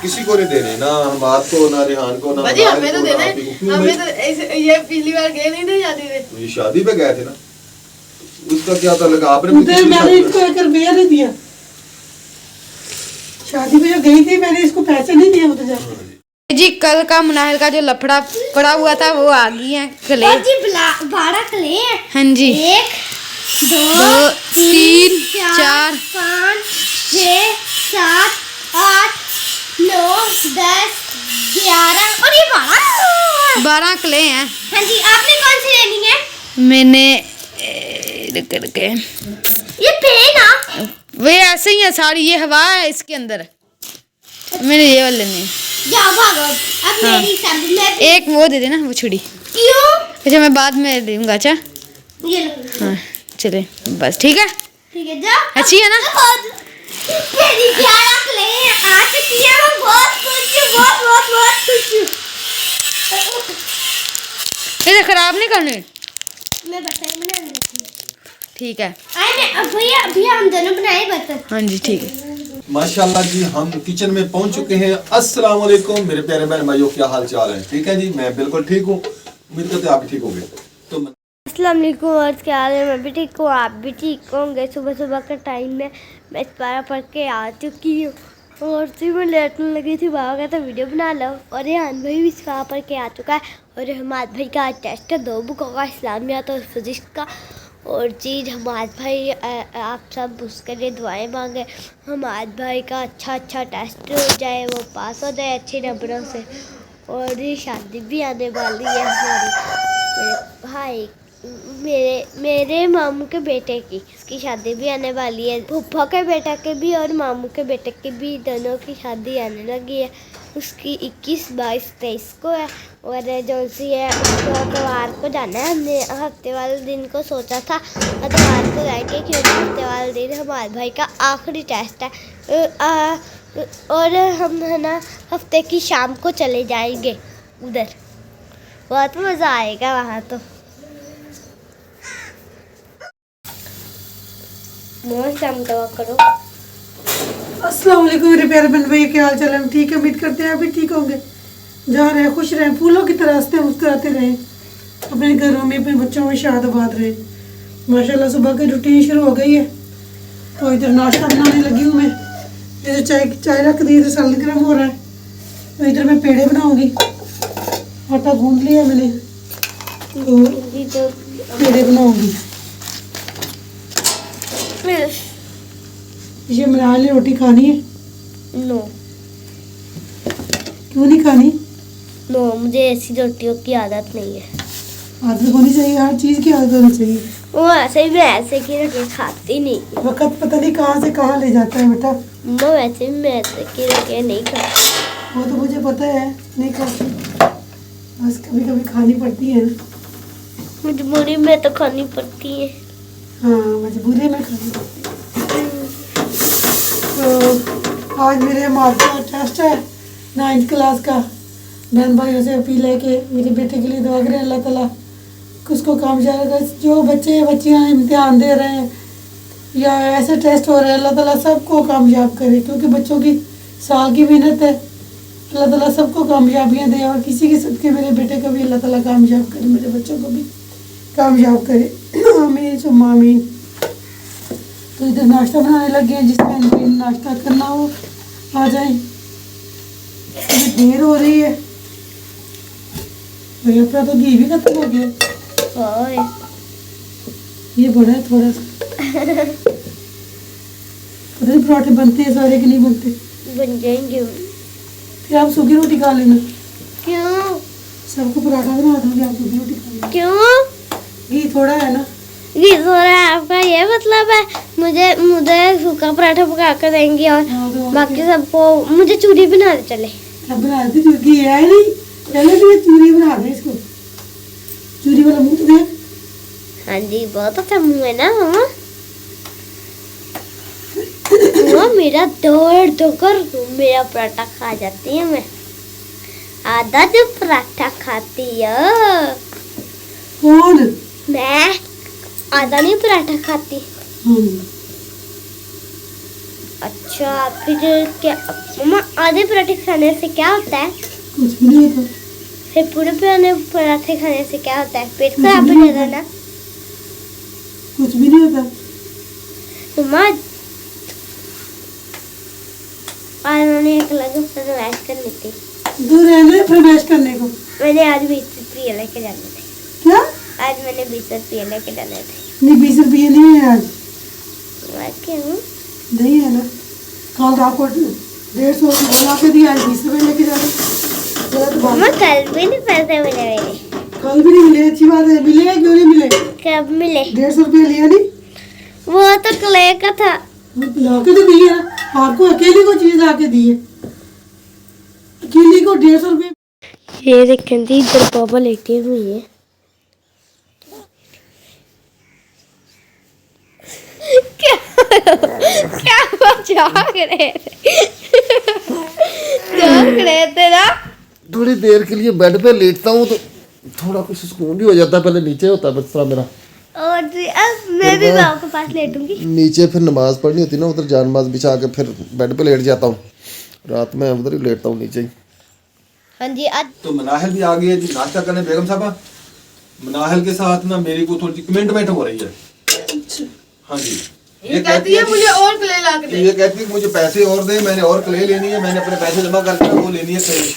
किसी को नहीं देने, ना हमाद को, ना रिहान को, ना हमें तो देने। हमें तो ये पिछली बार गए नहीं थे शादी पे। तो ये शादी पे गए थे ना, उसका क्या ताल्लुक? आपने मैंने इसको एक रुपया नहीं दिया। शादी में जो गई थी मैंने इसको पैसे नहीं दिए मुझे। जी कल का मुनाहिल का जो लफड़ा पड़ा हुआ था वो आ गई है कले। जी 12 कले हैं। हाँ जी 1 2 3 4 5 6 7 8 9 10 11 और ये 12 कले हैं। हाँ जी आपने कौन सी लेनी है? मैंने करके ये पेन आ वे ऐसे ही है सारी, ये हवा है इसके अंदर। मैंने ये वाले लेनी है। जाओ भागो अब हाँ। मेरी शादी में एक वो दे देना, वो छुड़ी। क्यों? अच्छा मैं बाद में दूंगा। अच्छा ये लो। हाँ चले बस ठीक है। ठीक है जाओ। अच्छी है ना? मेरी 11 कले हैं आ चुकी है। मैं बहुत खुश हूँ, बहुत बहुत बहुत खुश हूँ। इसे खराब नहीं करनी। मैं बर्तन बना रही थी। ठीक है आए मैं अब भैया हम दोनों बनाए बर्तन। हाँ जी ठीक है। माशाल्लाह जी हम किचन में पहुंच चुके हैं। अस्सलाम वालेकुम मेरे प्यारे बहन भाइयों, क्या हाल चाल है? ठीक है जी, मैं बिल्कुल ठीक हूँ, उम्मीद करते हैं आप भी ठीक होंगे। तो अस्सलाम वालेकुम और क्या हाल है? मैं भी ठीक हूँ, आप भी ठीक होंगे। सुबह सुबह का टाइम में मैं इस्तारा पढ़ के आ चुकी हूँ और फिर मैं लेटने लगी थी। बाबा कहता वीडियो बना लो और रेहान भाई भी इस्तारा पढ़ के आ चुका है। और हमाद भाई का आज टेस्ट है, 2 बुकों का, इस्लामियात और फिजिक्स का। और चीज़ हमाद भाई आप सब उसके लिए दुआएं मांगे। हमाद भाई का अच्छा टेस्ट हो जाए, वो पास हो जाए अच्छे नंबरों से। और ये शादी भी आने वाली है हमारी, मेरे भाई मेरे मामू के बेटे की, इसकी शादी भी आने वाली है। फूफा के बेटे के भी और मामू के बेटे की भी, दोनों की शादी आने लगी है। उसकी 21, 22, 23 को है। और जो सी है उसको इतवार को जाना है। हमने हफ्ते वाले दिन को सोचा था इतवार को जाएंगे, क्योंकि हफ्ते वाले दिन हमारे भाई का आखिरी टेस्ट है। और हम है ना हफ्ते की शाम को चले जाएंगे उधर, बहुत मज़ा आएगा वहाँ। तो मौसम दवा करो। अस्सलाम वालेकुम मेरे प्यारे बहन भाई, क्या हाल चाल है? हम ठीक है, उम्मीद करते हैं आप भी ठीक होंगे। जहाँ रहे खुश रहें, फूलों की तरह हंसते मुस्कुराते रहें, अपने घरों में अपने बच्चों में शाद आबाद रहें। माशाल्लाह सुबह की रूटीन शुरू हो गई है। तो इधर नाश्ता बनाने लगी हूँ मैं। इधर चाय रख दी, इधर सालन गर्म हो रहा है। तो इधर मैं पेड़े बनाऊँगी। आटा गूंद लिया मैंने, तो पेड़े बनाऊँगी। ये मिलाली रोटी खानी है? नो क्यों नहीं खानी? नो मुझे ऐसी रोटियों की आदत नहीं है। आदत होनी चाहिए, हर चीज़ की आदत होनी चाहिए। वो ऐसे ही, मैं ऐसे की रोटी खाती नहीं। वक्त पता नहीं कहाँ से कहाँ ले जाता है बेटा। मैं वैसे भी मैं ऐसे की रोटी नहीं खाती। वो तो मुझे पता है, नहीं खाती, बस कभी कभी खानी पड़ती है ना। मजबूरी में तो खानी पड़ती है। हाँ मजबूरी में खानी पड़ती है। तो आज मेरे मार्क्स का टेस्ट है 9th क्लास का। बहन भाइयों से अपील है कि मेरे बेटे के लिए दुआ करें, अल्लाह ताला उसको कामयाब करे। जो बच्चे बच्चियाँ इम्तिहान दे रहे हैं या ऐसे टेस्ट हो रहे हैं, अल्लाह ताला सबको कामयाब करे, क्योंकि बच्चों की साल की मेहनत है। अल्लाह ताला सबको कामयाबियाँ दे और किसी के सबके मेरे बेटे को भी अल्लाह ताला कामयाब करे, मेरे बच्चों को भी कामयाब करे, आमीन सुम्मा आमीन। तो इधर नाश्ता बनाने लगे हैं, जिसमें नाश्ता करना हो आ जाए। अभी देर हो रही है, तो अपना तो घी भी खत्म हो गया। ये बड़ा है थोड़ा सा। पता नहीं पराठे बनते हैं सारे कि नहीं बनते? बन जाएंगे। फिर आप सूखी रोटी खा लेना। क्यों? सबको पराठा बना दोगे, आप सूखी रोटी खा लेना। क्यों? घी थोड़ा है ना। घी थोड़ा है, आपका ये मतलब है मुझे सूखा पराठा पका कर देंगे और बाकी सबको मुझे चूरी बना दे। चले अब बना दी, घी है नहीं, पहले भी चूरी बना दे इसको। चूरी वाला मुंह तो देख। हाँ जी बहुत अच्छा मुँह है ना मामा। मेरा दौड़ कर मेरा पराठा खा जाती है। मैं आधा जो पराठा खाती है। कौन? मैं आधा नहीं पराठा खाती। अच्छा फिर क्या मम्मा आधे पराठे खाने से क्या होता है? कुछ भी नहीं होता। फिर पूरे पराठे खाने से क्या होता है? पेट खराब हो जाता है ना? कुछ भी नहीं होता। मम्मा आज मैंने एक अलग फरमाइश करनी थी। दूर रहने फरमाइश करने को। मैंने आज 20 रुपये लेके जाने थे। क्या? आज मैंने 20 रुपये लेके जाने थे। नहीं 20 रुपये नहीं है आज। मैं क्यों? नहीं है ना। कल रात को 150 रुपये ला के दिया, आज 20 रुपये लेके जा रहे। गलत बात। मम्मा कल भी नहीं पैसे मिले मेरे। कल भी नहीं मिले, अच्छी बात है। मिले क्यों नहीं मिले? कब मिले? 150 रुपये लिया नहीं? वो तो क्ले का था। ला के तो दिए ना, आपको अकेले को चीज ला के दी है। अकेले को 150 रुपये। ये देखें जी इधर पापा लेटी हुई है। क्या जाग रहे थे? जाग रहे थे ना? थोड़ी देर के लिए बेड पे लेटता हूँ तो थोड़ा कुछ सुकून भी हो जाता है। पहले नीचे होता है बिस्तरा मेरा, और जी अब मैं भी बाबा के पास लेटूंगी। नीचे फिर नमाज पढ़नी होती ना, उधर जान नमाज बिछा के फिर बेड पे लेट जाता हूँ। रात में उधर ही लेटता हूँ नीचे ही। हाँ जी आज तो मनाहल भी आ गई है जी नाश्ता करने बेगम साहबा। मनाहल के साथ ना मेरी को थोड़ी सी कमिटमेंट हो रही है। हाँ जी, ये कहती है मुझे और क्ले ला के दे। ये कहती है कि मुझे पैसे और दे, मैंने और क्ले लेनी है, मैंने अपने पैसे जमा करके वो लेनी है क्ले।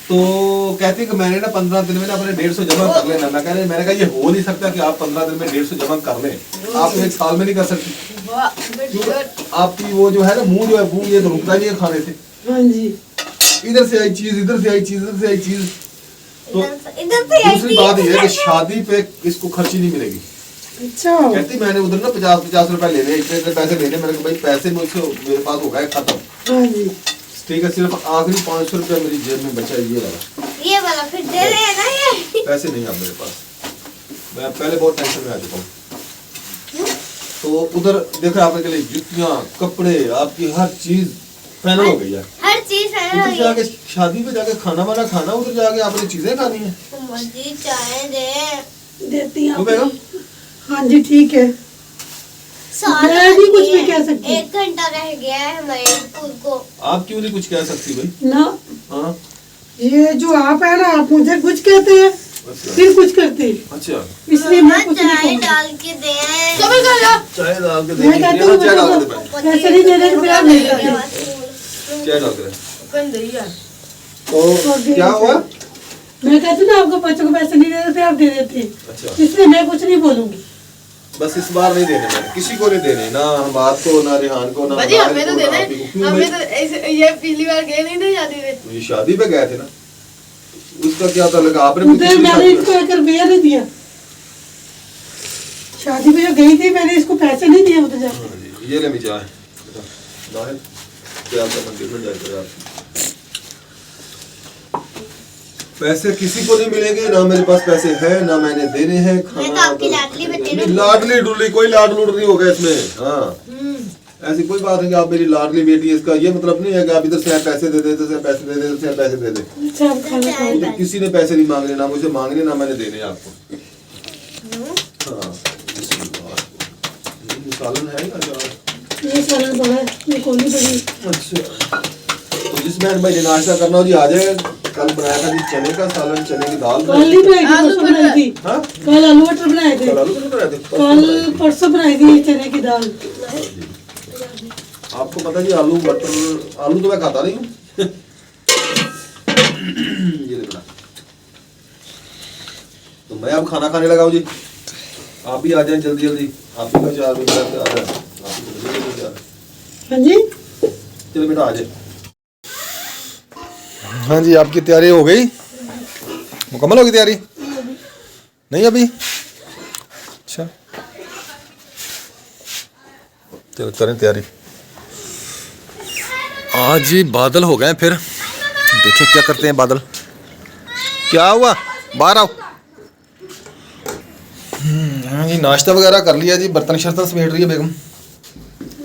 तो कहती है कि मैंने ना 15 दिन में ना अपने 150 जमा कर लेना। मैंने कहा ये हो नहीं सकता कि आप 15 दिन में 150 जमा कर लें, आप एक साल में नहीं कर सकती। वाह, बेटी। आपकी वो जो है ना मुंह जो है वो ये तो रुकता नहीं है खाने से। हाँ जी। इधर से आई चीज, इधर से आई चीज, इधर से आई चीज। तो इधर से दूसरी बात ये है कि शादी पे इसको खर्ची नहीं मिलेगी। अच्छा। कहती मैंने उधर ना 50 रुपए लेने, इतने पैसे लेने। मैंने कहा भाई पैसे मुझसे मेरे पास हो गए खत्म। हाँ जी। ठीक है, सिर्फ आखिरी 500 रुपया मेरी जेब में बचा है, ये रहा। ये वाला फिर दे रहे हैं ना ये। पैसे नहीं अब मेरे पास, मैं पहले बहुत टेंशन में आ चुका हूँ। तो उधर देख रहे आपके लिए जुतियाँ, कपड़े, आपकी हर चीज फाइनल हो गई है। हर चीज है उधर जाके शादी पे जाके खाना वाना खाना, उधर जाके आपने चीजें खानी है। मुझे चाय दे। देती तो हूँ। बेगम हाँ जी ठीक है। मैं भी कुछ नहीं कह सकती। 1 घंटा रह गया है हमारे स्कूल को। आप क्यों नहीं कुछ कह सकती भाई? ना हाँ ये जो आप है ना, आप मुझे कुछ कहते हैं अच्छा फिर कुछ करते हैं, अच्छा, इसलिए मैं कुछ नहीं चाय कहूँगी। डाल के दे। समझ गया। चाय डाल के मैं कहती हूँ चाय डाल के बच्चों दे, को पैसे नहीं देने के प्यार नहीं करते। चाय डाल के दे। कन दे यार। तो क्या हुआ? मैं कहती हूँ ना आपको बच्चों को पैसे नहीं देते आप दे देते हैं। अच्छा, इसलिए मैं कुछ नहीं बोलूंगी। बस इस बार नहीं देने, मैंने किसी को नहीं देने, ना हमाद को, ना रिहान को, ना बाजी मनाल हमें तो को, ना देना आप ही को। है। क्यों हमें भाई? तो ऐसे ये पिछली बार गए नहीं थे शादी में। तो ये शादी पे गए थे ना, उसका क्या ताल्लुक? आपने भी उधर किसी मैंने शादी इसको एक रुपया नहीं दिया। शादी में जो गई थी मैंने इसको पैसे नहीं दिए उधर जाके। हाँ जी, ये ले मी चाय नाहिल, क्या आपका मंदिर में जाएगा यार। पैसे किसी को नहीं मिलेंगे, ना मेरे पास पैसे है, ना मैंने देने हैं। मैं तो आपकी लाडली बेटी नहीं, लाडली डुडली कोई लाड लूड नहीं होगा इसमें। हाँ ऐसी कोई बात है कि आप मेरी लाडली बेटी, इसका ये मतलब नहीं है कि आप इधर से पैसे दे दे, इधर से पैसे दे दे, इधर से पैसे दे दे। अच्छा आप खाना खाओ। मुझे किसी ने पैसे नहीं मांगने, ना मुझे मांगने, ना मैंने देने आपको। हाँ ये सालन है ना अचार। ये सालन बड़ा है, ये कोली बड़ी। अच्छा, तो जिस बहन भाई ने नाश्ता करना हो जी आ जाए। कल बनाया था जी चने का सालन, चने की दाल कल नहीं बनाई थी, परसों बनाई थी। हाँ? कल आलू मटर बनाए थे, कल आलू कैसे बनाए थे? कल परसों बनाई थी चने की दाल। आपको पता जी आलू मटर, आलू तो मैं खाता नहीं हूँ। ये ले बड़ा। तो मैं अब खाना खाने लगा हूँ जी, आप भी आ जाएं जल्दी जल्दी। आप भी 4 बजे तक आ जाए। आप भी जल्दी आ जाए। हाँ जी चलो बेटा आ जाए। हाँ जी, आपकी तैयारी हो गई, मुकम्मल होगी तैयारी? नहीं अभी? अच्छा चलो करें तैयारी। आज जी बादल हो गए फिर, देखें क्या करते हैं बादल। क्या हुआ? बाहर आओ। हाँ जी, नाश्ता वगैरह कर लिया जी, बर्तन शर्तन समेट रही है बेगम।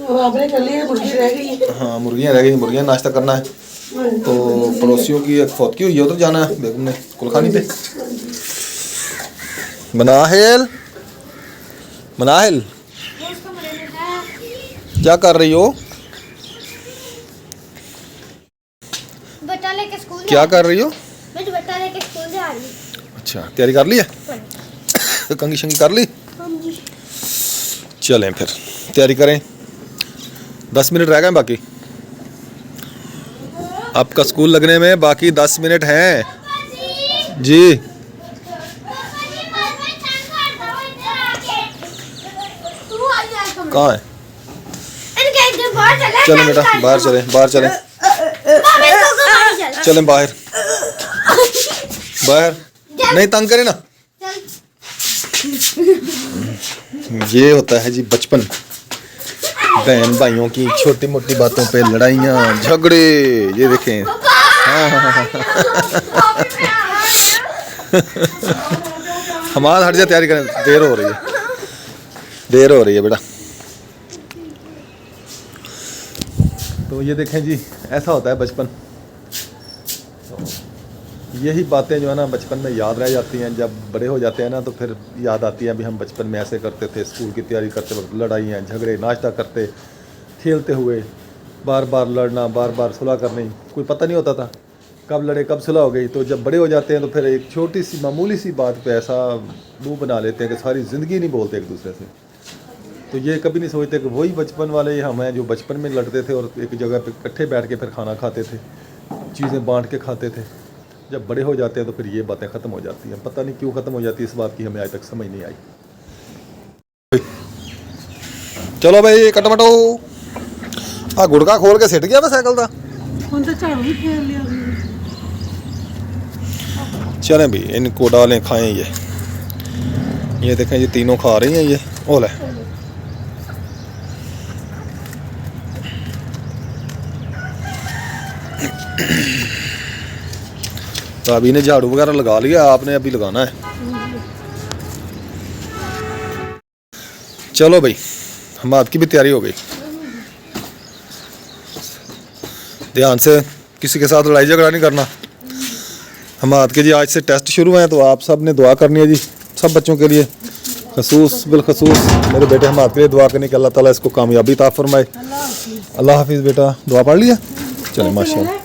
अब आपने कर लिया, मुर्गी रह गई है। हाँ मुर्गियाँ रह गई, मुर्गियाँ नाश्ता करना है। तो पड़ोसियों की एक फौतगी हुई है, उधर जाना है बेगम ने कुलखानी पे। मनाहिल, मनाहिल क्या कर रही हो? बता लेके स्कूल क्या कर रही हो? मैं बता लेके स्कूल जा रही हूँ। अच्छा, तैयारी कर ली है? कंघी शंगी कर ली? चलें फिर तैयारी करें। 10 मिनट रह गए बाकी, आपका स्कूल लगने में बाकी 10 मिनट हैं जी। कहाँ है? चलें बेटा, बाहर चलें, बाहर चलें, चलें बाहर, बाहर नहीं तंग करें ना। ये होता है जी बचपन, बहन भाइयों की छोटी मोटी बातों पे लड़ाइयाँ झगड़े। ये देखें, हमारा हट जा, तैयारी करें, देर हो रही है, देर हो रही है बेटा। तो ये देखें जी, ऐसा होता है बचपन। यही बातें जो है ना बचपन में याद रह जाती हैं। जब बड़े हो जाते हैं ना तो फिर याद आती हैं, अभी हम बचपन में ऐसे करते थे, स्कूल की तैयारी करते वक्त लड़ाइयाँ झगड़े, नाश्ता करते खेलते हुए, बार बार लड़ना, बार बार सुलह करनी, कोई पता नहीं होता था कब लड़े कब सुलह हो गई। तो जब बड़े हो जाते हैं तो फिर एक छोटी सी मामूली सी बात पे ऐसा मुँह बना लेते हैं कि सारी ज़िंदगी नहीं बोलते एक दूसरे से। तो ये कभी नहीं सोचते कि वही बचपन वाले हम हैं जो बचपन में लड़ते थे और एक जगह पे इकट्ठे बैठ के फिर खाना खाते थे, चीज़ें बांट के खाते थे। जब बड़े हो जाते हैं तो फिर ये बातें ख़त्म हो जाती हैं। पता नहीं क्यों ख़त्म हो जाती है, इस बात की हमें आज तक समझ नहीं आई। चलो भाई कटमटो, आ गुड़का खोल के सिट गया मैं साइकिल का। चलें भाई इनको डालें, खाएं। ये देखें, ये तीनों खा रही हैं। ये ओला तो अभी ने झाड़ू वगैरह लगा लिया, आपने अभी लगाना है। चलो भाई, हम आपकी भी तैयारी हो गई। ध्यान से, किसी के साथ लड़ाई झगड़ा नहीं करना। हम आज के जी आज से टेस्ट शुरू हैं तो आप सब ने दुआ करनी है जी, सब बच्चों के लिए, खसूस बिलखसूस मेरे बेटे हम आपके लिए दुआ करनी कि अल्लाह ताला इसको कामयाबी अता फरमाए। अल्लाह हाफिज़ बेटा। दुआ पढ़ लिया? चले माशाल्लाह।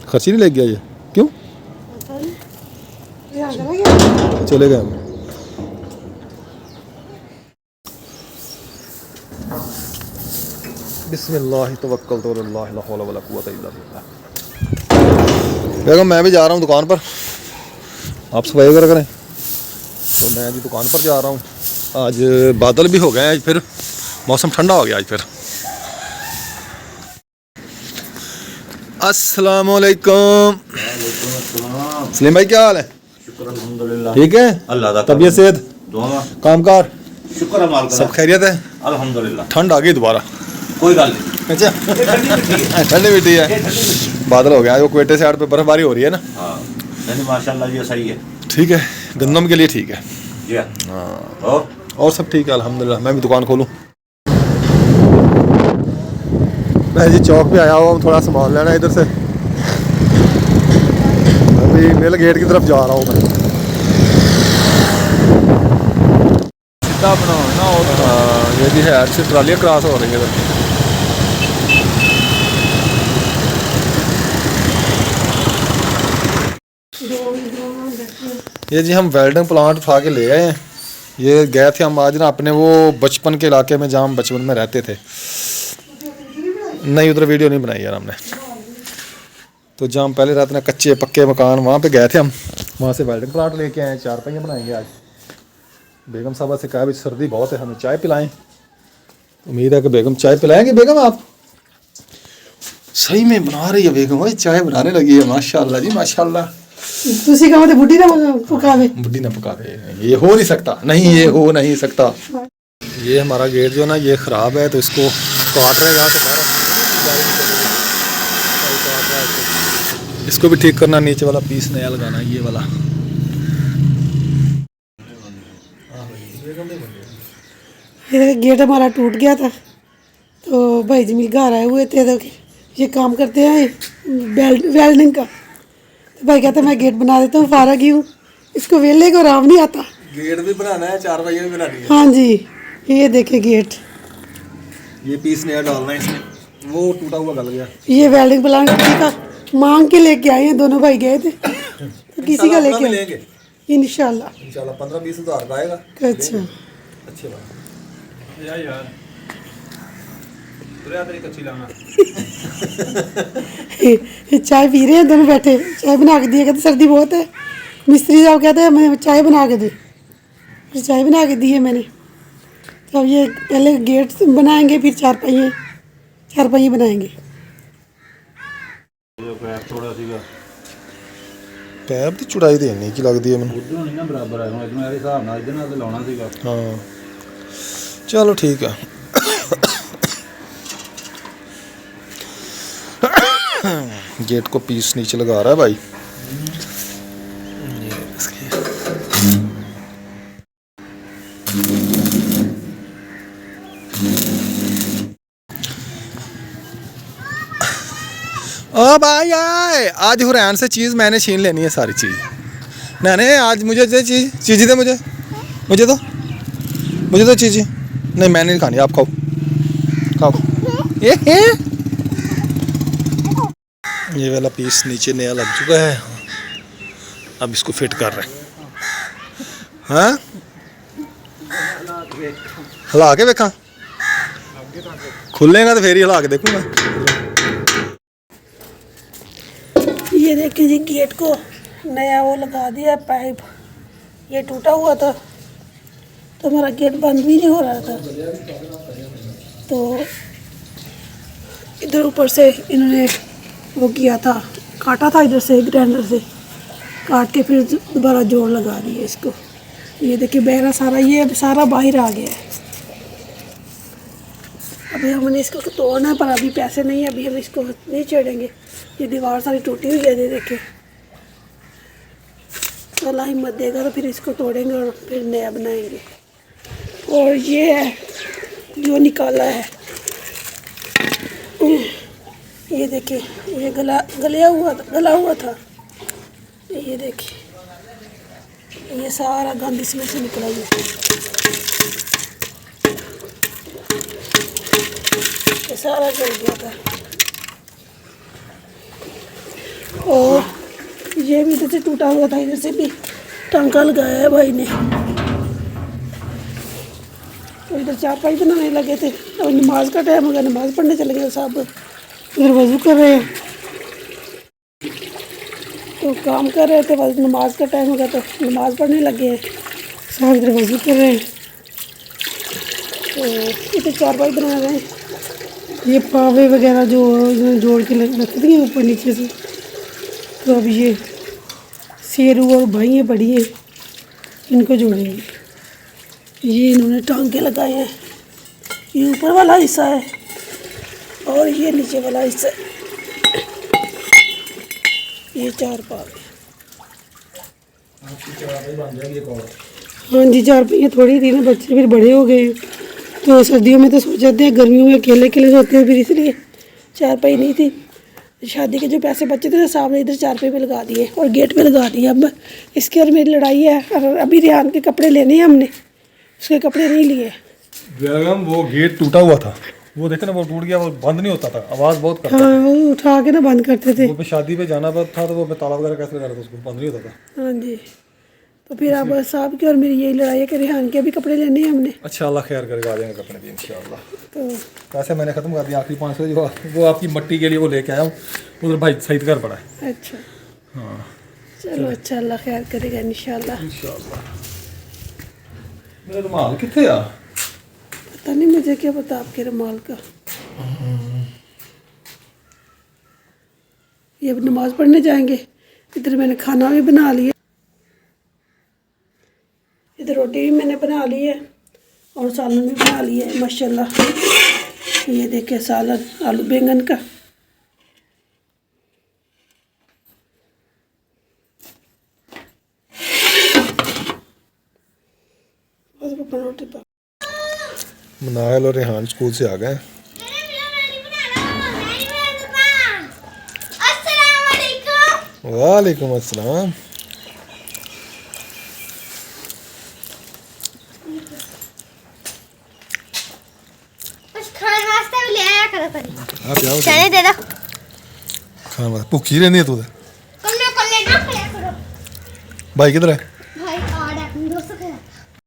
खर्ची नहीं लग गया ये? क्यों चले गए हम? बिस्मिल्लाह तवक्कलतु अल्लाह ला हौला वला कुव्वता इल्ला बिल्लाह। बेगम मैं भी जा रहा हूँ दुकान पर, आप सफाई वगैरह करें। तो मैं जी दुकान पर जा रहा हूँ। आज बादल भी हो गए हैं, आज फिर मौसम ठंडा हो गया आज फिर। अस्सलाम वालेकुम। सलीम भाई क्या हाल है? अल्हम्दुलिल्लाह, ठीक है, अल्लाह दा तबीयत सेहत कामकाज शुक्र है मालिक सब खैरियत है? अल्हम्दुलिल्लाह। ठंड आ गई दोबारा? कोई गल नहीं, अच्छा ठंडी मिट्टी है। बादल हो गया, वो क्वेटे साइड पे बर्फबारी हो रही है ना। हाँ नहीं माशाल्लाह ये सही है, ठीक है, गंदम के लिए ठीक है। जी हाँ। और सब ठीक है अल्हम्दुलिल्लाह। मैं भी दुकान खोलूँ। मैं जी चौक पे आया हुआ हूँ, थोड़ा सामान लेना है इधर से। अभी मिल गेट की तरफ जा रहा हूँ मैं। सीधा बनाना होगा। हाँ ये भी है, अच्छी ट्रालियाँ क्रॉस हो रही है इधर। ये जी हम वेल्डिंग प्लांट उठा के ले आए हैं। ये गए थे हम आज ना अपने वो बचपन के इलाके में जहाँ हम बचपन में रहते थे। नहीं उधर वीडियो नहीं बनाई यार हमने। तो जहाँ हम पहले रहते ना कच्चे पक्के मकान, वहाँ पे गए थे हम, वहाँ से वेल्डिंग प्लांट लेके आए। 4 पहिए बनाएंगे आज। बेगम साहबा से कहा भी सर्दी बहुत है, हमें चाय पिलाएं। उम्मीद है कि बेगम चाय पिलाएंगे। बेगम आप सही में बना रही है बेगम, वही चाय बनाने लगी है। माशाल्लाह जी माशाल्लाह। तुसी कहो तो बुढ़ी ना पकावे, बुढ़ी ना पकावे, ये हो नहीं सकता। नहीं ये हो नहीं सकता। ये हमारा गेट जो ना ये ख़राब है, तो इसको काट रहे हैं इसको भी ठीक करना। नीचे वाला पीस नया लगाना है, ये वाला। ये गेट हमारा टूट गया था, तो भाई जी मेरे घर आए हुए थे, तो ये काम करते हैं वेल्डिंग का। तो भाई कहते मैं गेट बना देता हूँ, फारग ही हूँ, इसको वेले को आराम नहीं आता। गेट भी बनाना है, 4 पहिए भी बनानी है। हाँ जी, ये देखिए गेट, ये पीस नया डालना है इसमें, वो टूटा हुआ गल गया। ये वेल्डिंग प्लान किसी का मांग के लेके आए हैं, दोनों भाई गए थे तो किसी का लेके आए लेंगे इंशाल्लाह। इंशाल्लाह 15-20 हज़ार का आएगा। अच्छा अच्छी बात यार तुरिया तेरी कच्ची लाना। चाय पी रहे हैं दोनों बैठे, चाय बना के दिए, कहते सर्दी बहुत है। मिस्त्री साहब कहते हैं मैं चाय बना के दे, फिर चाय बना के दी है मैंने। तो अब ये पहले गेट बनाएंगे, फिर 4 पहिए बनाएंगे। थोड़ा सीगा ਪੈਪ ਦੀ ਚੁੜਾਈ ਦੇਣੀ ਕੀ ਲੱਗਦੀ ਹੈ ਮੈਨੂੰ। ਉਧਰੋਂ ਨਹੀਂ ਨਾ ਬਰਾਬਰ ਆਇਆ, ਹੁਣ ਇਧਰੋਂ ਇਹਦੇ ਹਿਸਾਬ ਨਾਲ ਇਹਦੇ ਨਾਲ ਤੇ ਲਾਉਣਾ ਸੀਗਾ। हाँ चलो ठीक है। गेट को पीस नीचे लगा रहा है भाई। ओ भाई आए, आज हुरैन से चीज़ मैंने छीन लेनी है, सारी चीज़। नहीं आज मुझे दे चीज़ दे, मुझे तो चीज़ नहीं, मैंने नहीं खानी, आप खाओ। ये वाला पीस नीचे नया लग चुका है, अब इसको फिट कर रहे हैं। हाँ हिला के देखा, खुलेगा तो फिर ही हिला के देखूंगा। ये देखिए जी, गेट को नया वो लगा दिया पाइप, ये टूटा हुआ था तो हमारा गेट बंद भी नहीं हो रहा था, तो इधर ऊपर से इन्होंने वो किया था, काटा था इधर से, ग्राइंडर से काट के फिर दोबारा जोड़ लगा दिए इसको। ये देखिए बहरा सारा, ये सारा बाहर आ गया है। अभी हमने इसको तोड़ना है, पर अभी पैसे नहीं है, अभी हम इसको नहीं चढ़ेंगे। ये दीवार सारी टूटी हुई है, ये देखिए। तो अल्लाह हिम्मत देगा तो फिर इसको तोड़ेंगे और फिर नया बनाएंगे। और ये है जो निकाला है, ये देखिए, ये गला हुआ था। ये देखिए, ये सारा गंद इसमें से निकला हुआ, ये सारा जल गया था। और ये भी इधर से टूटा हुआ था, इधर से भी टांका लगाया है भाई ने। तो इधर 4 पाई बनाने लगे थे, और नमाज का टाइम हो गया, नमाज पढ़ने चले गए साहब। इधर वज़ू कर रहे हैं, तो काम कर रहे थे, बस नमाज का टाइम हो गया तो नमाज पढ़ने लगे हैं साहब। इधर वज़ू कर रहे हैं, तो इधर 4 पाई बना रहे हैं। ये पावे वगैरह जो जोड़ के रख दिए ऊपर नीचे से, तो अब ये शेरू और भाइयाँ पड़ी हैं, इनको जोड़ेंगे। ये इन्होंने टांगे लगाए हैं, ये ऊपर वाला हिस्सा है और ये नीचे वाला हिस्सा है। ये 4 पावे, हाँ जी 4 पहिए थोड़ी थी ना, बच्चे फिर बड़े हो गए, तो सर्दियों में तो सो जाते हैं, गर्मियों में अकेले सोते हैं, फिर इसलिए 4 पहिए नहीं थी। शादी के जो पैसे बचे थे ना साहब ने इधर 4 पहिए पे लगा दिए और गेट पे लगा दिए। अब इसके और मेरी लड़ाई है, और अभी रेहान के कपड़े लेने हैं हमने, उसके कपड़े नहीं लिए। बेगम वो गेट टूटा हुआ था, वो देखे ना, वो टूट गया, वो बंद नहीं होता था, आवाज़ बहुत करता था। हाँ वो उठा के ना बंद करते थे। वो पे शादी पे जाना था तो वो पे ताला वगैरह कैसे लगा था, उसको बंद नहीं होता था। हाँ जी, तो फिर अब साहब की और मेरी यही लड़ाई है कि रेहान के भी कपड़े लेने हैं हमने। अच्छा अल्लाह खैर करेगा, आ जाएंगे कपड़े भी इंशाल्लाह। तो पैसे मैंने ख़त्म कर दिया, आखिरी 500 जो वो आपकी मट्टी के लिए वो लेके आया हूँ, उधर भाई सईद घर पड़ा है। अच्छा हाँ चलो, अच्छा अल्लाह खैर करेगा इंशाल्लाह। मेरा रुमाल कितने आ? पता नहीं, मुझे क्या पता आपके रुमाल का। ये अब नमाज पढ़ने जाएंगे। इधर मैंने खाना भी बना लिया, इधर रोटी भी मैंने बना ली है और सालन भी बना लिया है माशाल्लाह। ये देखिए सालन आलू बैंगन का। रोटी मनायल और रेहान स्कूल से आ गए। वालेकुम अस्सलाम। कुछ खाने वास्ते भी ले आया करो कभी ਆ ਪਿਆ ਵਾ चने दे दो ਖਾਣ ਵਾਸਤੇ ਭੁੱਖੀ ਰਹਿੰਦੀ ਹੈ ਤੂੰ ਤਾਂ कल्ले कल्ले ना खाया करो ਭਾਈ ਕਿੱਧਰ ਹੈ